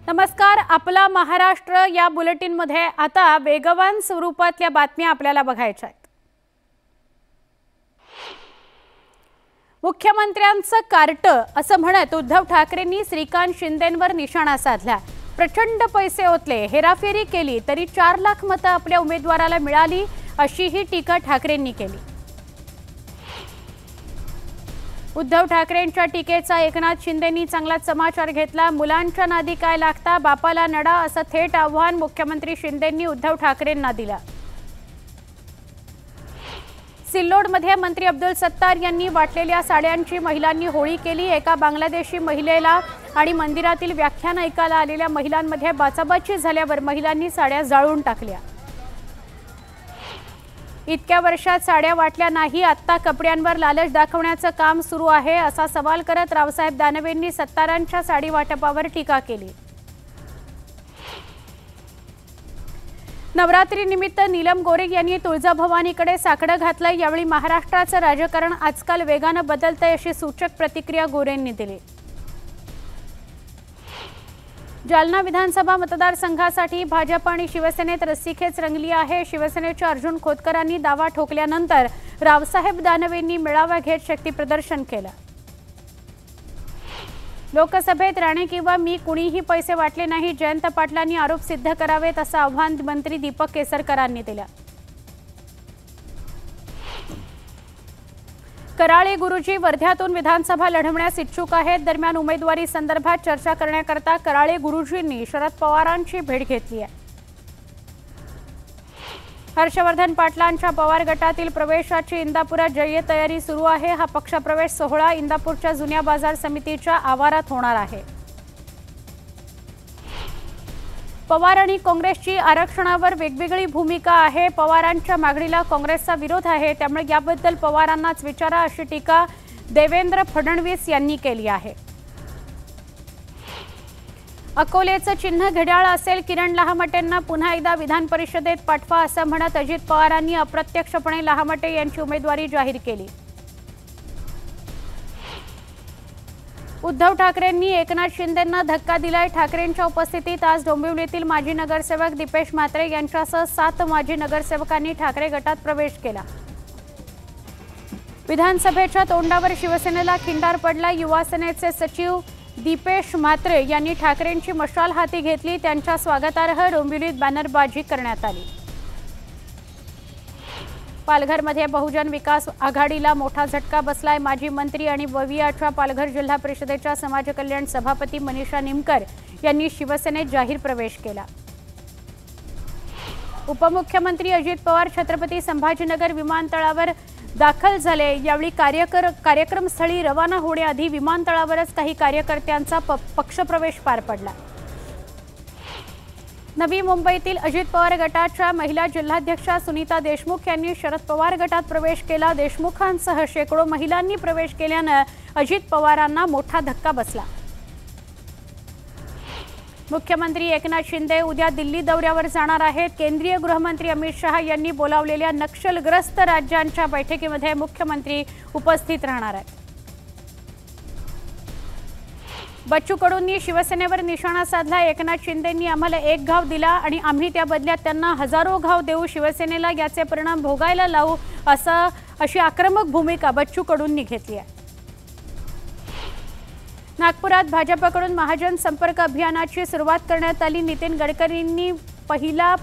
नमस्कार, आपला महाराष्ट्र या बुलेटिनमध्ये आता वेगवान स्वरूपातल्या बातम्या आपल्याला बघायच्या आहेत। मुख्यमंत्र्यांचं कार्ट असं म्हणत उद्धव ठाकरेंनी श्रीकांत शिंदेंवर निशाणा साधला। प्रचंड पैसे ओतले, हेराफेरी केली तरी 4 लाख मतं आपल्या उमेदवाराला मिळाली अशीही टीका ठाकरेंनी केली। उद्धव ठाकरेंच्या टीकेचा एकनाथ शिंदेंनी चांगलाच समाचार घेतला। मुलांच्या नादी काय लागता, बापाला नडा असं थेट आव्हान मुख्यमंत्री शिंदेंनी उद्धव ठाकरेंना दिलं। सिल्लोडमध्ये मंत्री अब्दुल सत्तार यांनी वाटलेल्या साड्यांची महिलांनी होळी केली। एका बांगलादेशी महिलेला आणि मंदिरातील व्याख्यान ऐकायला आलेल्या महिलांमध्ये बाचाबाची झाल्यावर महिलांनी साड्या जाळून टाकल्या। इतक्या वर्षात साड्या वाटल्या नाही, आता कपड्यांवर लालच दाखवण्याचं काम सुरू आहे असा सवाल करत रावसाहेब दानवेंनी सत्तारांच्या साडी वाटपावर टीका केली। नवरात्रीनिमित्त नीलम गोरे यांनी तुळजाभवानीकडे साकडं घातलं। यावेळी महाराष्ट्राचं राजकारण आजकाल वेगानं बदलतंय अशी सूचक प्रतिक्रिया गोरेंनी दिली। जालना विधानसभा मतदारसंघासाठी भाजप आणि शिवसेनेत रस्सीखेच रंगली आहे। शिवसेनेच्या अर्जुन खोतकरांनी दावा ठोकल्यानंतर रावसाहेब दानवेंनी मेळावा घेत शक्ती प्रदर्शन केलं। लोकसभेत राणे किंवा मी कुणीही पैसे वाटले नाही, जयंत पाटलांनी आरोप सिद्ध करावेत असं आव्हान मंत्री दीपक केसरकरांनी दिलं। कराळे गुरुजी वर्ध्यातून विधानसभा लढवण्यास इच्छुक आहेत। दरम्यान उमेदवारी संदर्भात चर्चा करण्याकरता कराळे गुरुजींनी शरद पवारांची भेट घेतली आहे। हर्षवर्धन पाटलांच्या पवार गटातील प्रवेशाची इंदापुरात जय्यत तयारी सुरू आहे। हा पक्षप्रवेश सोहळा इंदापूरच्या जुन्या बाजार समितीच्या आवारात होणार आहे। पवार आणि काँग्रेसची आरक्षणावर वेगवेगळी भूमिका आहे। पवारांच्या मागणीला काँग्रेसचा विरोध आहे, त्यामुळे याबद्दल पवारांनाच विचारा अशी टीका देवेंद्र फडणवीस यांनी केली आहे। अकोलेचं चिन्ह घड्याळ असेल, किरण लहामटेंना पुन्हा एकदा विधान परिषदेत पाठवा असं म्हणत अजित पवारांनी अप्रत्यक्षपणे लहामटे यांची उमेदवारी जाहीर केली। उद्धव ठाकरेंनी एकनाथ शिंदेंना धक्का दिलाय। ठाकरेंच्या उपस्थितीत आज डोंबिवलीतील माजी नगरसेवक दीपेश म्हात्रे यांच्यासह 7 माजी नगरसेवकांनी ठाकरे गटात प्रवेश केला। विधानसभेच्या तोंडावर शिवसेनेला खिंडार पडला। युवा सेनेचे सचिव दीपेश म्हात्रे यांनी ठाकरेंची मशाल हाती घेतली। त्यांच्या स्वागतार्थ डोंबिवलीत बॅनरबाजी करण्यात आली। पालघरमध्ये बहुजन विकास आघाडीला मोठा झटका बसलाय। माजी मंत्री आणि ववियाच्या पालघर जिल्हा परिषदेच्या समाज कल्याण सभापती मनीषा निमकर यांनी शिवसेनेत जाहीर प्रवेश केला। उपमुख्यमंत्री अजित पवार छत्रपती संभाजीनगर विमानतळावर दाखल झाले। यावेळी कार्यक्रमस्थळी रवाना होण्याआधी विमानतळावरच काही कार्यकर्त्यांचा पक्षप्रवेश पार पडला। नवी मुंबईतील अजित पवार गटाच्या महिला जिल्हाध्यक्षा सुनीता देशमुख यांनी शरद पवार गटात प्रवेश केला। देशमुखांसह शेकडो महिलांनी प्रवेश केल्याने अजित पवारांना मोठा धक्का बसला। मुख्यमंत्री एकनाथ शिंदे उद्या दिल्ली दौऱ्यावर जाणार आहेत। केंद्रीय गृहमंत्री अमित शहा यांनी बोलावलेल्या नक्षलग्रस्त राज्यांच्या बैठकीमध्ये मुख्यमंत्री उपस्थित राहणार आहेत। बच्चू कडूंनी शिवसेनेवर निशाणा साधला। एकनाथ शिंदेंनी आम्हाला 1 घाव दिला आणि आम्ही त्या बदल्यात त्यांना हजारो घाव देऊ, शिवसेनेला याचे परिणाम भोगायला लावू अशी आक्रमक भूमिका बच्चू कडूंनी घेतली आहे। नागपुरात भाजपकडून महाजन संपर्क अभियानाची सुरुवात करण्यात आली। नितीन गडकरींनी पहिलं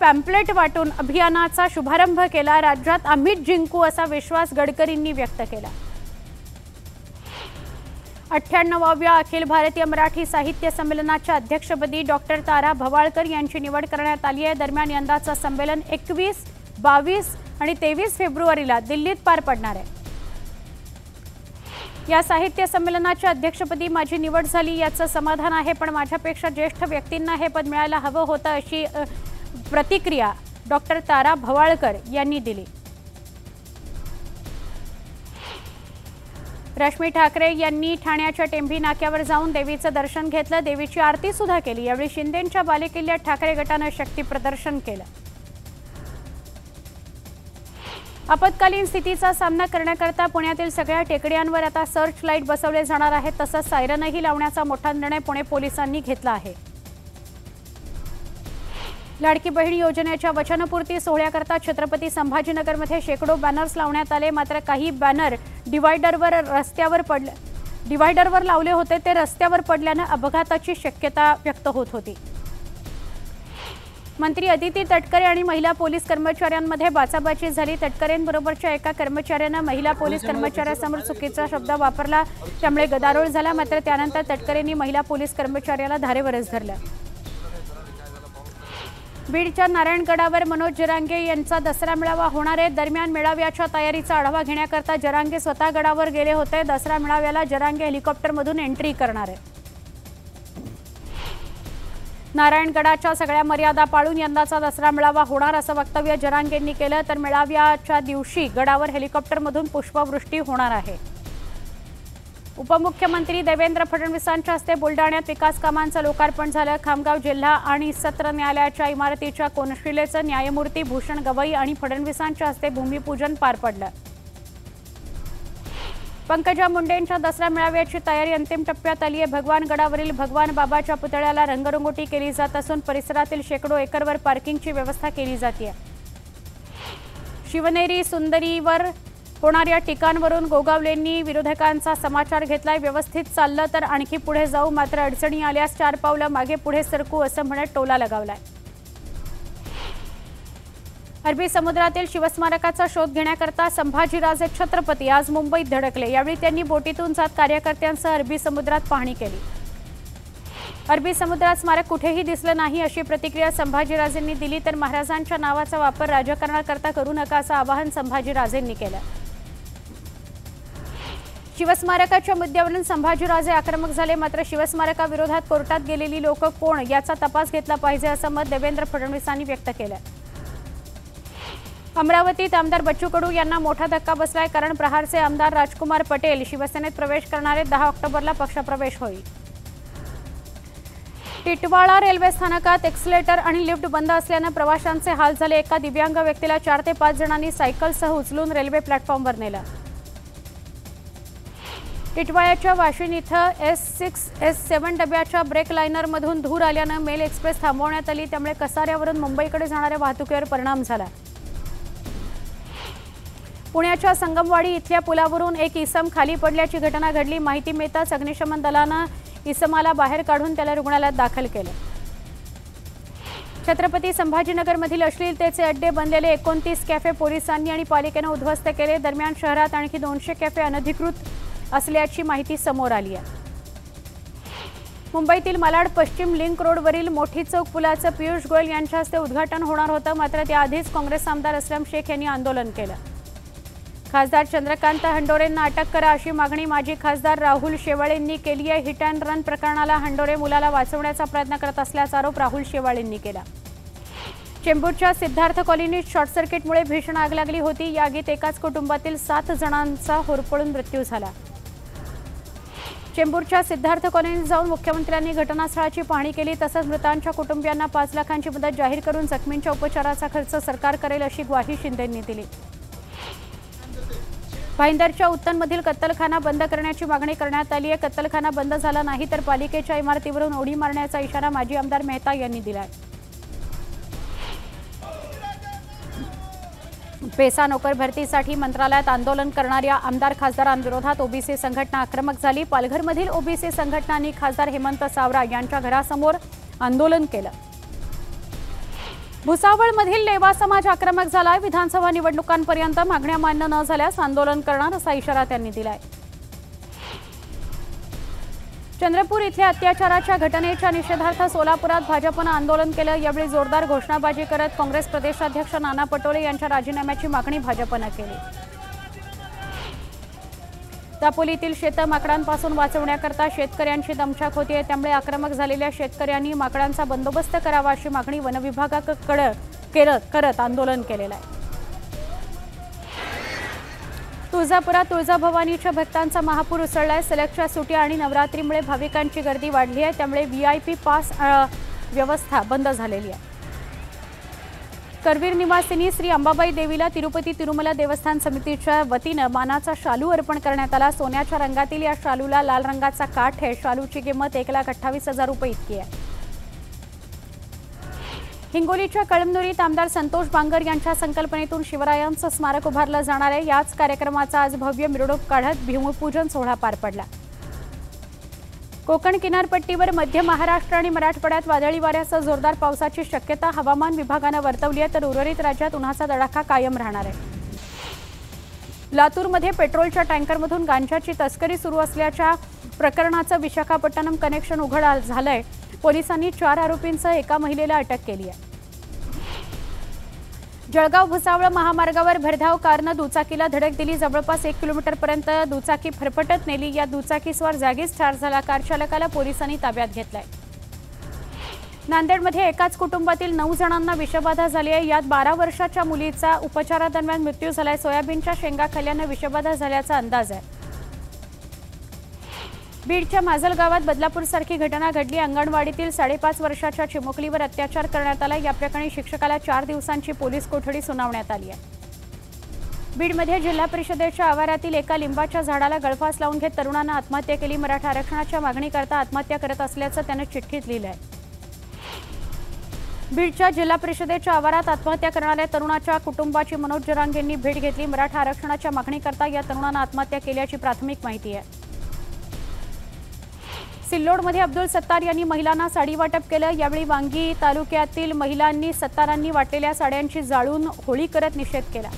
पॅम्पलेट वाटून अभियानाचा शुभारंभ केला। राज्यात आम्हीच जिंकू असा विश्वास गडकरींनी व्यक्त केला। 98व्या अखिल भारतीय मराठी साहित्य संमेलनाच्या अध्यक्षपदी डॉक्टर तारा भवाळकर यांची निवड करण्यात आली आहे। दरम्यान यंदाचं संमेलन 21, 22 आणि 23 फेब्रुवारीला दिल्लीत पार पडणार आहे। या साहित्य संमेलनाच्या अध्यक्षपदी माझी निवड झाली याचं समाधान आहे, पण माझ्यापेक्षा ज्येष्ठ व्यक्तींना हे पद मिळायला हवं होतं अशी प्रतिक्रिया डॉक्टर तारा भवाळकर यांनी दिली। रश्मी ठाकरे यांनी ठाण्याच्या टेंभी नाक्यावर जाऊन देवीचं दर्शन घेतलं। देवीची आरती सुद्धा केली। यावेळी शिंदेंच्या बालेकिल्ल्यात ठाकरे गटानं शक्ती प्रदर्शन केलं। आपत्कालीन स्थितीचा सामना करण्याकरता पुण्यातील सगळ्या टेकड्यांवर आता सर्च लाईट बसवले जाणार आहेत। तसंच सायरनही लावण्याचा मोठा निर्णय पुणे पोलिसांनी घेतला आहे। लाडकी बहीण योजनेच्या वचनपूर्ती सोहळ्याकरता छत्रपती संभाजीनगरमध्ये शेकडो बॅनर्स लावण्यात आले, मात्र काही बॅनर डिवायडरवर लावले होते ते रस्त्यावर पडल्याने अपघाताची शक्यता व्यक्त होत होती। मंत्री अदिती तटकरे आणि महिला पोलीस कर्मचाऱ्यांमध्ये बाचाबाची झाली। तटकरेंबरोबरच्या एका कर्मचाऱ्याने महिला पोलीस कर्मचाऱ्यासमोर चुकीचा शब्द वापरला, त्यामुळे गदारोळ झाला। मात्र त्यानंतर तटकरेंनी महिला पोलीस कर्मचाऱ्याला धारेवरच धरलं। बीडच्या नारायणगडावर मनोज जरांगे यांचा दसरा मेळावा होणार आहे। दरम्यान मेळाव्याच्या तयारीचा आढावा घेण्याकरता जरांगे स्वतः गडावर गेले होते। दसरा मेळाव्याला जरांगे हेलिकॉप्टरमधून एंट्री करणार आहे। नारायणगडाच्या सगळ्या मर्यादा पाळून यंदाचा दसरा मेळावा होणार असं वक्तव्य जरांगेंनी केलं। तर मेळाव्याच्या दिवशी गडावर हेलिकॉप्टरमधून पुष्पवृष्टी होणार आहे। उपमुख्यमंत्री देवेंद्र फडणवीसांच्या हस्ते बुलडाण्यात विकास कामांचं लोकार्पण झालं। खामगाव जिल्हा आणि सत्र न्यायालयाच्या इमारतीच्या कोनशिलेचं न्यायमूर्ती भूषण गवई आणि फडणवीसांच्या हस्ते भूमिपूजन पार पडलं। पंकजा मुंडेंच्या दसरा मेळाव्याची तयारी अंतिम टप्प्यात आली आहे। भगवान गडावरील भगवान बाबाच्या पुतळ्याला रंगरंगोटी केली जात असून परिसरातील शेकडो एकरवर पार्किंगची व्यवस्था केली जाते। शिवनेरी सुंदरीवर होणाऱ्या टीकांवरून गोगावलेंनी विरोधकांचा समाचार घेतलाय। व्यवस्थित चाललं तर आणखी पुढे जाऊ, मात्र अडचणी आल्यास 4 पावलं मागे पुढे सरकू असं म्हणत टोला लगावलाय। अरबी समुद्रातील शिवस्मारकाचा शोध घेण्याकरता संभाजीराजे छत्रपती आज मुंबईत धडकले। यावेळी त्यांनी बोटीतून जात कार्यकर्त्यांसह अरबी समुद्रात पाहणी केली। अरबी समुद्रात स्मारक कुठेही दिसलं नाही अशी प्रतिक्रिया संभाजीराजेंनी दिली। तर महाराजांच्या नावाचा वापर राजकारणाकरता करू नका असं आवाहन संभाजीराजेंनी केलं। शिवस्मारकाच्या मुद्द्यावरून संभाजीराजे आक्रमक झाले, मात्र शिवस्मारकाविरोधात कोर्टात गेलेली लोक कोण याचा तपास घेतला पाहिजे असं मत देवेंद्र फडणवीसांनी व्यक्त केलं। अमरावतीत आमदार बच्चू कडू यांना मोठा धक्का बसलाय, कारण प्रहारचे आमदार राजकुमार पटेल शिवसेनेत प्रवेश करणारे 10 ऑक्टोबरला पक्षप्रवेश होईल। टिटवाळा रेल्वे स्थानकात एक्सलेटर आणि लिफ्ट बंद असल्याने प्रवाशांचे हाल झाले। एका दिव्यांग व्यक्तीला 4 ते 5 जणांनी सायकलसह उचलून रेल्वे प्लॅटफॉर्मवर नेलं। टिटवाळ्याच्या वाशिन इथं S6 S7 डब्याच्या ब्रेक लायनरमधून धूर आल्यानं मेल एक्सप्रेस थांबवण्यात आली, त्यामुळे कसाऱ्यावरून मुंबईकडे जाणाऱ्या वाहतुकीवर परिणाम झाला। पुण्याच्या संगमवाडी इथल्या पुलावरून एक इसम खाली पडल्याची घटना घडली। माहिती मिळताच अग्निशमन दलानं इसमाला बाहेर काढून त्याला रुग्णालयात दाखल केलं। छत्रपती संभाजीनगरमधील अश्लीलतेचे अड्डे बनलेले 29 कॅफे पोलिसांनी आणि पालिकेनं उद्ध्वस्त केले। दरम्यान शहरात आणखी 200 कॅफे अनधिकृत असल्याची माहिती समोर आली आहे। मुंबईतील मालाड पश्चिम लिंक रोडवरील मोठी चौक पुलाचं पियुष गोयल यांच्या हस्ते उद्घाटन होणार होतं, मात्र त्याआधीच काँग्रेस आमदार असलम शेख यांनी आंदोलन केलं। खासदार चंद्रकांत हंडोरेंना अटक करा अशी मागणी माजी खासदार राहुल शेवाळेंनी केली आहे। हिट अँड रन प्रकरणाला हंडोरे मुलाला वाचवण्याचा प्रयत्न करत असल्याचा आरोप राहुल शेवाळेंनी केला। चेंबूरच्या सिद्धार्थ कॉलनीत शॉर्ट सर्किटमुळे भीषण आग लागली होती। या आगीत एकाच कुटुंबातील 7 जणांचा होरपळून मृत्यू झाला। चेंबूरच्या सिद्धार्थ कॉलनीत जाऊन मुख्यमंत्र्यांनी घटनास्थळाची पाहणी केली, तसंच मृतांच्या कुटुंबियांना 5 लाखांची मदत जाहीर करून जखमींच्या उपचाराचा खर्च सरकार करेल अशी ग्वाही शिंदेंनी दिली। भाईंदरच्या उत्तनमधील कत्तलखाना बंद करण्याची मागणी करण्यात आली आहे। कत्तलखाना बंद झाला नाही तर पालिकेच्या इमारतीवरून उडी मारण्याचा इशारा माजी आमदार मेहता यांनी दिलाय। पेसा नोकर भरतीसाठी मंत्रालयात आंदोलन करणाऱ्या आमदार खासदारांविरोधात ओबीसी संघटना आक्रमक झाली। पालघरमधील ओबीसी संघटनांनी खासदार हेमंत सावरा यांच्या घरासमोर आंदोलन केलं। भुसावळमधील लेवा समाज आक्रमक झालाय। विधानसभा निवडणुकांपर्यंत मागण्या मान्य न झाल्यास आंदोलन करणार असा इशारा त्यांनी दिलाय। चंद्रपूर इथल्या अत्याचाराच्या घटनेच्या निषेधार्थ सोलापुरात भाजपनं आंदोलन केलं। यावेळी जोरदार घोषणाबाजी करत काँग्रेस प्रदेशाध्यक्ष नाना पटोले यांच्या राजीनाम्याची मागणी भाजपनं केली। दापोलीतील शेतं माकडांपासून वाचवण्याकरता शेतकऱ्यांची दमछाक होतीये, त्यामुळे आक्रमक झालेल्या शेतकऱ्यांनी माकडांचा बंदोबस्त करावा अशी मागणी वनविभागाकडे करत आंदोलन केलेलं आहे। तुळजापुरात तुळजाभवानीच्या भक्तांचा महापूर उसळलाय। सलगच्या सुट्ट्या आणि नवरात्रीमुळे भाविकांची गर्दी वाढली आहे, त्यामुळे VIP पास व्यवस्था बंद झालेली आहे। करवीर निवासिनी श्री अंबाबाई देवीला तिरुपती तिरुमला देवस्थान समितीच्या वतीनं मानाचा शालू अर्पण करण्यात आला। सोन्याच्या रंगातील या शालूला लाल रंगाचा काठ आहे। शालूची किंमत 1,28,000 रुपये इतकी आहे। हिंगोलीच्या कळमनुरीत आमदार संतोष बांगर यांच्या संकल्पनेतून शिवरायांचं स्मारक उभारलं जाणार आहे। याच कार्यक्रमाचा आज भव्य मिरवणूक काढत भूमिपूजन सोहळा पार पडला। कोकण किनारपट्टीवर मध्य महाराष्ट्र आणि मराठवाड्यात वादळी वाऱ्यासह जोरदार पावसाची शक्यता हवामान विभागानं वर्तवली आहे, तर उर्वरित राज्यात उन्हाचा तडाखा कायम राहणार आहे। लातूरमध्ये पेट्रोलच्या टँकरमधून गांजाची तस्करी सुरू असल्याच्या प्रकरणाचं विशाखापट्टणम कनेक्शन उघड झालंय। पोलिसांनी 4 आरोपींसह एका महिलेला अटक केली आहे। जळगाव भुसावळ महामार्गावर भरधाव कारनं दुचाकीला धडक दिली। जवळपास 1 किलोमीटरपर्यंत दुचाकी फरफटत नेली। या दुचाकीस्वार जागीच ठार झाला। कार चालकाला पोलिसांनी ताब्यात घेतलाय। नांदेडमध्ये एकाच कुटुंबातील 9 जणांना विषबाधा झाली आहे। यात 12 वर्षाच्या मुलीचा उपचारादरम्यान मृत्यू झालाय। सोयाबीनच्या शेंगा खाल्ल्यानं विषबाधा झाल्याचा अंदाज आहे। बीडच्या माजल गावात बदलापूरसारखी घटना घडली। अंगणवाडीतील 5.5 वर्षाच्या चिमुकलीवर अत्याचार करण्यात आला। या प्रकरणी शिक्षकाला 4 दिवसांची पोलीस कोठडी सुनावण्यात आली आहे। बीडमध्ये जिल्हा परिषदेच्या आवारातील एका लिंबाच्या झाडाला गळफास लावून घेत तरुणानं आत्महत्या केली। मराठा आरक्षणाच्या मागणीकरता आत्महत्या करत असल्याचं त्याने चिठ्ठीत लिहिलं आहे। बीडच्या जिल्हा परिषदेच्या आवारात आत्महत्या करणाऱ्या तरुणाच्या कुटुंबाची मनोज जरांगेंनी भेट घेतली। मराठा आरक्षणाच्या मागणीकरता या तरुणानं आत्महत्या केल्याची प्राथमिक माहिती आहे। सिल्लोडमध्ये अब्दुल सत्तार यांनी महिलांना साडी वाटप केलं। यावेळी वांगी तालुक्यातील महिलांनी सत्तारांनी वाटलेल्या साड्यांची जाळून होळी करत निषेध केला।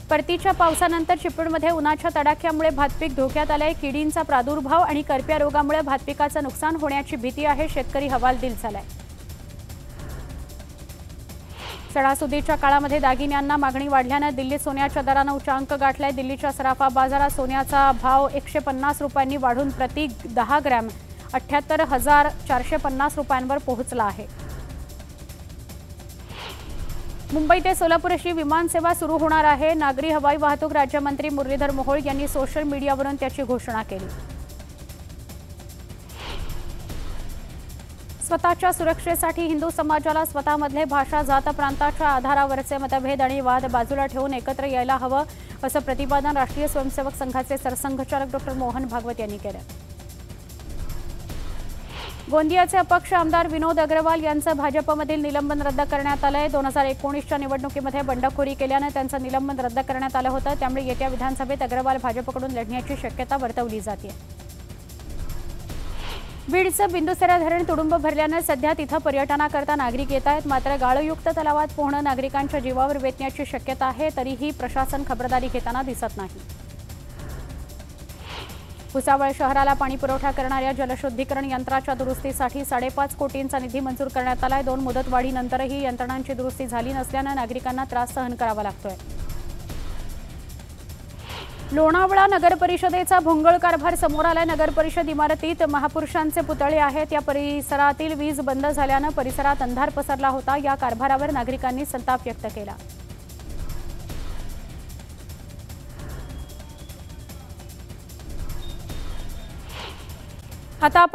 परतीच्या पावसानंतर चिपळूणमध्ये उन्हाच्या तडाख्यामुळे भातपीक धोक्यात आलंय। किडींचा प्रादुर्भाव आणि करप्या रोगामुळे भातपिकाचं नुकसान होण्याची भीती आहे। शेतकरी हवालदिल झालाय। सणासुदीच्या काळामध्ये दागिन्यांना मागणी वाढल्यानं दिल्लीत सोन्याच्या दरानं उच्चांक गाठलाय। दिल्लीच्या सराफा बाजारात सोन्याचा भाव 150 रुपयांनी वाढून प्रति 10 ग्रॅम 78,450 रुपयांवर पोहोचला आहे। मुंबई ते सोलापूर अशी विमानसेवा सुरू होणार आहे। नागरी हवाई वाहतूक राज्यमंत्री मुरलीधर मोहोळ यांनी सोशल मीडियावरून त्याची घोषणा केली। स्वतःच्या सुरक्षेसाठी हिंदू समाजाला स्वतःमधले भाषा जात प्रांताच्या आधारावरचे मतभेद आणि वाद बाजूला ठेवून एकत्र यायला हवं, असं प्रतिपादन राष्ट्रीय स्वयंसेवक संघाचे सरसंघचालक डॉ. मोहन भागवत यांनी केलं। गोंदियाचे अपक्ष आमदार विनोद अग्रवाल यांचं भाजपमधील निलंबन रद्द करण्यात आलंय। 2019च्या निवडणुकीमध्ये बंडखोरी केल्यानं त्यांचं निलंबन रद्द करण्यात आलं होतं। त्यामुळे येत्या विधानसभेत अग्रवाल भाजपकडून लढण्याची शक्यता वर्तवली जाते। बीडचं बिंदुसरा धरण तुडुंब भरल्यानं सध्या तिथं पर्यटनाकरता नागरिक येत आहेत। मात्र गाळयुक्त तलावात पोहणं नागरिकांच्या जीवावर बेतण्याची शक्यता आहे, तरीही प्रशासन खबरदारी घेताना दिसत नाही। भुसावळ शहराला पाणी पुरवठा करणाऱ्या जलशुद्धीकरण यंत्राच्या दुरुस्तीसाठी 5.5 कोटींचा निधी मंजूर करण्यात आलाय। 2 मुदतवाढीनंतरही यंत्रणांची दुरुस्ती झाली नसल्यानं नागरिकांना त्रास सहन करावा लागतोय। लोणावळा नगर परिषदेचा भोंगळ कारभार समोर आलाय। नगर परिषद इमारतीत महापुरुषांचे पुतळे आहेत। या परिसरातील वीज बंद झाल्यानं परिसरात अंधार पसरला होता। या कारभारावर नागरिकांनी संताप व्यक्त केला। आता